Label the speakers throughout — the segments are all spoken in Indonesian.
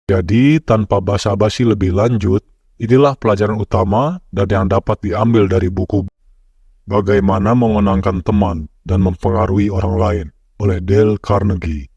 Speaker 1: Jadi, tanpa basa-basi lebih lanjut, inilah pelajaran utama dan yang dapat diambil dari buku Bagaimana Memenangkan Teman dan Mempengaruhi Orang Lain oleh Dale Carnegie.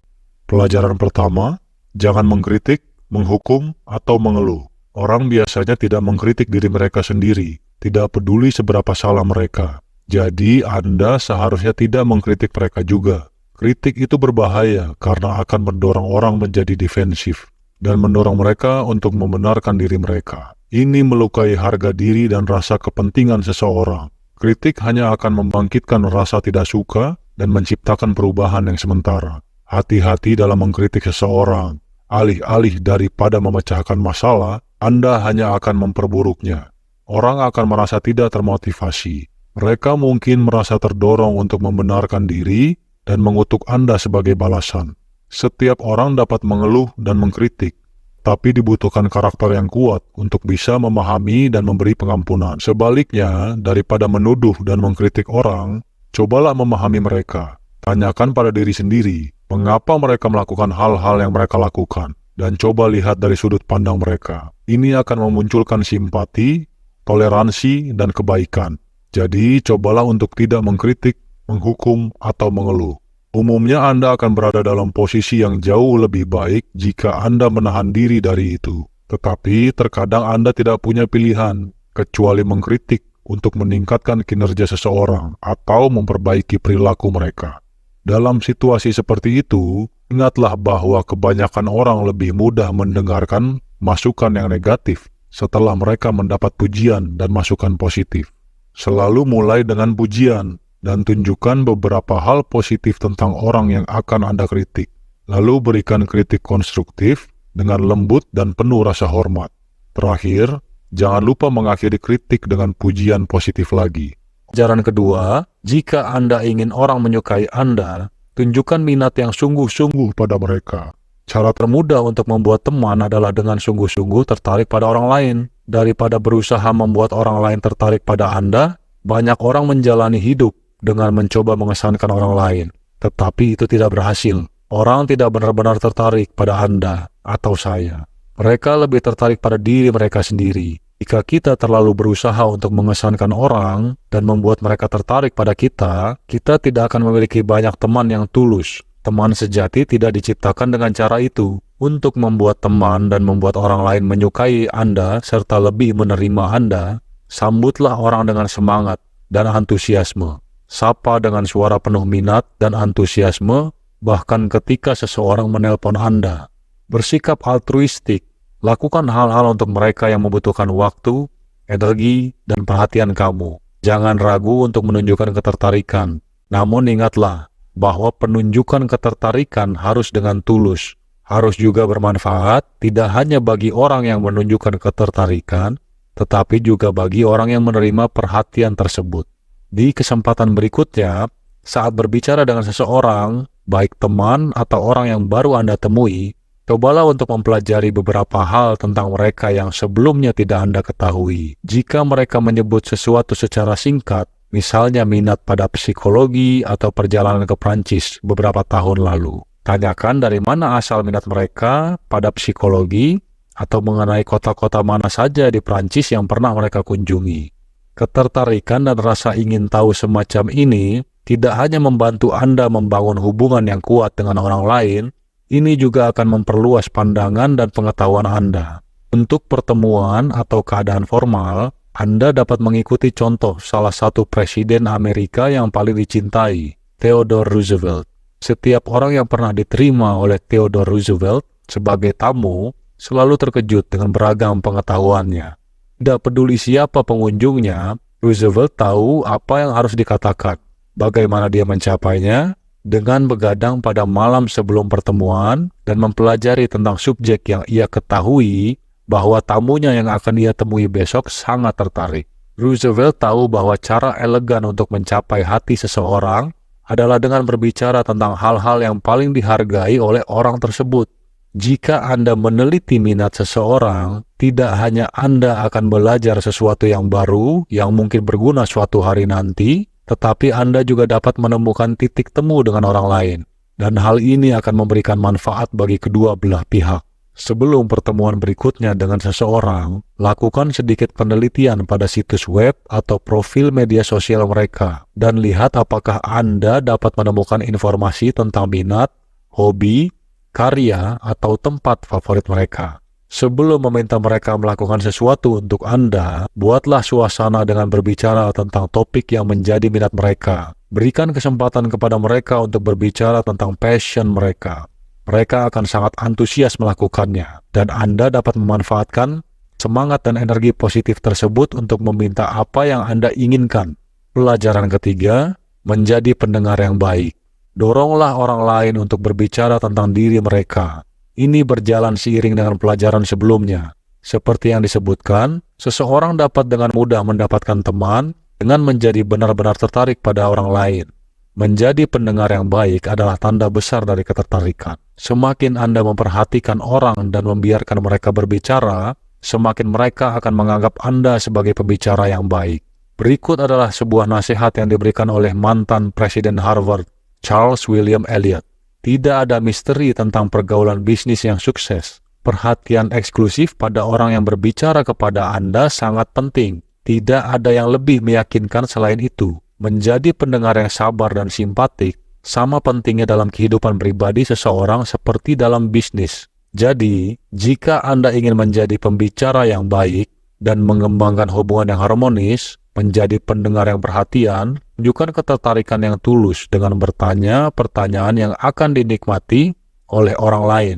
Speaker 1: Pelajaran pertama, jangan mengkritik, menghukum, atau mengeluh. Orang biasanya tidak mengkritik diri mereka sendiri, tidak peduli seberapa salah mereka. Jadi, Anda seharusnya tidak mengkritik mereka juga. Kritik itu berbahaya karena akan mendorong orang menjadi defensif dan mendorong mereka untuk membenarkan diri mereka. Ini melukai harga diri dan rasa kepentingan seseorang. Kritik hanya akan membangkitkan rasa tidak suka dan menciptakan perubahan yang sementara. Hati-hati dalam mengkritik seseorang. Alih-alih daripada memecahkan masalah, Anda hanya akan memperburuknya. Orang akan merasa tidak termotivasi. Mereka mungkin merasa terdorong untuk membenarkan diri dan mengutuk Anda sebagai balasan. Setiap orang dapat mengeluh dan mengkritik, tapi dibutuhkan karakter yang kuat untuk bisa memahami dan memberi pengampunan. Sebaliknya, daripada menuduh dan mengkritik orang, cobalah memahami mereka. Tanyakan pada diri sendiri, mengapa mereka melakukan hal-hal yang mereka lakukan, dan coba lihat dari sudut pandang mereka. Ini akan memunculkan simpati, toleransi, dan kebaikan. Jadi, cobalah untuk tidak mengkritik, menghukum, atau mengeluh. Umumnya Anda akan berada dalam posisi yang jauh lebih baik jika Anda menahan diri dari itu. Tetapi terkadang Anda tidak punya pilihan, kecuali mengkritik untuk meningkatkan kinerja seseorang atau memperbaiki perilaku mereka. Dalam situasi seperti itu, ingatlah bahwa kebanyakan orang lebih mudah mendengarkan masukan yang negatif setelah mereka mendapat pujian dan masukan positif. Selalu mulai dengan pujian, dan tunjukkan beberapa hal positif tentang orang yang akan Anda kritik. Lalu berikan kritik konstruktif dengan lembut dan penuh rasa hormat. Terakhir, jangan lupa mengakhiri kritik dengan pujian positif lagi. Pelajaran kedua, jika Anda ingin orang menyukai Anda, tunjukkan minat yang sungguh-sungguh pada mereka. Cara termudah untuk membuat teman adalah dengan sungguh-sungguh tertarik pada orang lain. Daripada berusaha membuat orang lain tertarik pada Anda, banyak orang menjalani hidup dengan mencoba mengesankan orang lain, tetapi itu tidak berhasil. Orang tidak benar-benar tertarik pada Anda atau saya. Mereka lebih tertarik pada diri mereka sendiri. Jika kita terlalu berusaha untuk mengesankan orang dan membuat mereka tertarik pada kita, kita tidak akan memiliki banyak teman yang tulus. Teman sejati tidak diciptakan dengan cara itu. Untuk membuat teman dan membuat orang lain menyukai Anda serta lebih menerima Anda, sambutlah orang dengan semangat dan antusiasme. Sapa dengan suara penuh minat dan antusiasme, bahkan ketika seseorang menelpon Anda. Bersikap altruistik, lakukan hal-hal untuk mereka yang membutuhkan waktu, energi, dan perhatian kamu. Jangan ragu untuk menunjukkan ketertarikan. Namun ingatlah bahwa penunjukan ketertarikan harus dengan tulus, harus juga bermanfaat, tidak hanya bagi orang yang menunjukkan ketertarikan, tetapi juga bagi orang yang menerima perhatian tersebut. Di kesempatan berikutnya, saat berbicara dengan seseorang, baik teman atau orang yang baru Anda temui, cobalah untuk mempelajari beberapa hal tentang mereka yang sebelumnya tidak Anda ketahui. Jika mereka menyebut sesuatu secara singkat, misalnya minat pada psikologi atau perjalanan ke Prancis beberapa tahun lalu, tanyakan dari mana asal minat mereka pada psikologi atau mengenai kota-kota mana saja di Prancis yang pernah mereka kunjungi. Ketertarikan dan rasa ingin tahu semacam ini tidak hanya membantu Anda membangun hubungan yang kuat dengan orang lain, ini juga akan memperluas pandangan dan pengetahuan Anda. Untuk pertemuan atau keadaan formal, Anda dapat mengikuti contoh salah satu presiden Amerika yang paling dicintai, Theodore Roosevelt. Setiap orang yang pernah diterima oleh Theodore Roosevelt sebagai tamu selalu terkejut dengan beragam pengetahuannya. Tidak peduli siapa pengunjungnya, Roosevelt tahu apa yang harus dikatakan, bagaimana dia mencapainya, dengan begadang pada malam sebelum pertemuan dan mempelajari tentang subjek yang ia ketahui bahwa tamunya yang akan ia temui besok sangat tertarik. Roosevelt tahu bahwa cara elegan untuk mencapai hati seseorang adalah dengan berbicara tentang hal-hal yang paling dihargai oleh orang tersebut. Jika Anda meneliti minat seseorang, tidak hanya Anda akan belajar sesuatu yang baru yang mungkin berguna suatu hari nanti, tetapi Anda juga dapat menemukan titik temu dengan orang lain. Dan hal ini akan memberikan manfaat bagi kedua belah pihak. Sebelum pertemuan berikutnya dengan seseorang, lakukan sedikit penelitian pada situs web atau profil media sosial mereka dan lihat apakah Anda dapat menemukan informasi tentang minat, hobi, karya, atau tempat favorit mereka. Sebelum meminta mereka melakukan sesuatu untuk Anda, buatlah suasana dengan berbicara tentang topik yang menjadi minat mereka. Berikan kesempatan kepada mereka untuk berbicara tentang passion mereka. Mereka akan sangat antusias melakukannya, dan Anda dapat memanfaatkan semangat dan energi positif tersebut untuk meminta apa yang Anda inginkan. Pelajaran ketiga, menjadi pendengar yang baik. Doronglah orang lain untuk berbicara tentang diri mereka. Ini berjalan seiring dengan pelajaran sebelumnya. Seperti yang disebutkan, seseorang dapat dengan mudah mendapatkan teman dengan menjadi benar-benar tertarik pada orang lain. Menjadi pendengar yang baik adalah tanda besar dari ketertarikan. Semakin Anda memperhatikan orang dan membiarkan mereka berbicara, semakin mereka akan menganggap Anda sebagai pembicara yang baik. Berikut adalah sebuah nasihat yang diberikan oleh mantan Presiden Harvard, Charles William Eliot. Tidak ada misteri tentang pergaulan bisnis yang sukses. Perhatian eksklusif pada orang yang berbicara kepada Anda sangat penting. Tidak ada yang lebih meyakinkan selain itu. Menjadi pendengar yang sabar dan simpatik sama pentingnya dalam kehidupan pribadi seseorang seperti dalam bisnis. Jadi, jika Anda ingin menjadi pembicara yang baik dan mengembangkan hubungan yang harmonis, menjadi pendengar yang perhatian, tunjukkan ketertarikan yang tulus dengan bertanya pertanyaan yang akan dinikmati oleh orang lain.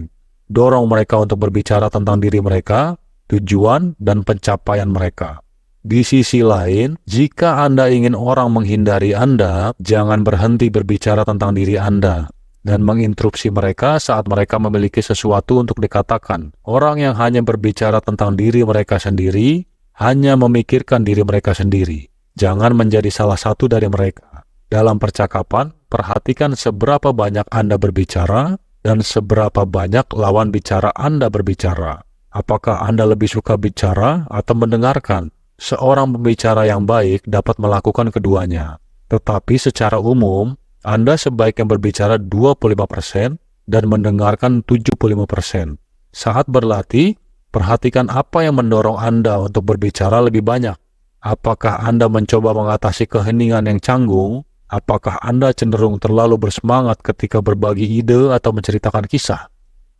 Speaker 1: Dorong mereka untuk berbicara tentang diri mereka, tujuan, dan pencapaian mereka. Di sisi lain, jika Anda ingin orang menghindari Anda, jangan berhenti berbicara tentang diri Anda dan menginterupsi mereka saat mereka memiliki sesuatu untuk dikatakan. Orang yang hanya berbicara tentang diri mereka sendiri, hanya memikirkan diri mereka sendiri. Jangan menjadi salah satu dari mereka. Dalam percakapan, perhatikan seberapa banyak Anda berbicara dan seberapa banyak lawan bicara Anda berbicara. Apakah Anda lebih suka bicara atau mendengarkan? Seorang pembicara yang baik dapat melakukan keduanya. Tetapi secara umum, Anda sebaiknya berbicara 25% dan mendengarkan 75%. Saat berlatih, perhatikan apa yang mendorong Anda untuk berbicara lebih banyak. Apakah Anda mencoba mengatasi keheningan yang canggung? Apakah Anda cenderung terlalu bersemangat ketika berbagi ide atau menceritakan kisah?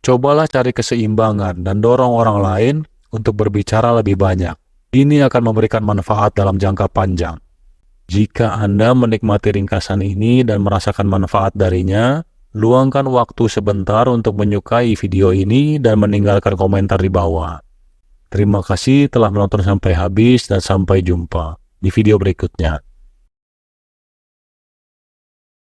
Speaker 1: Cobalah cari keseimbangan dan dorong orang lain untuk berbicara lebih banyak. Ini akan memberikan manfaat dalam jangka panjang. Jika Anda menikmati ringkasan ini dan merasakan manfaat darinya, luangkan waktu sebentar untuk menyukai video ini dan meninggalkan komentar di bawah. Terima kasih telah menonton sampai habis dan sampai jumpa di video berikutnya.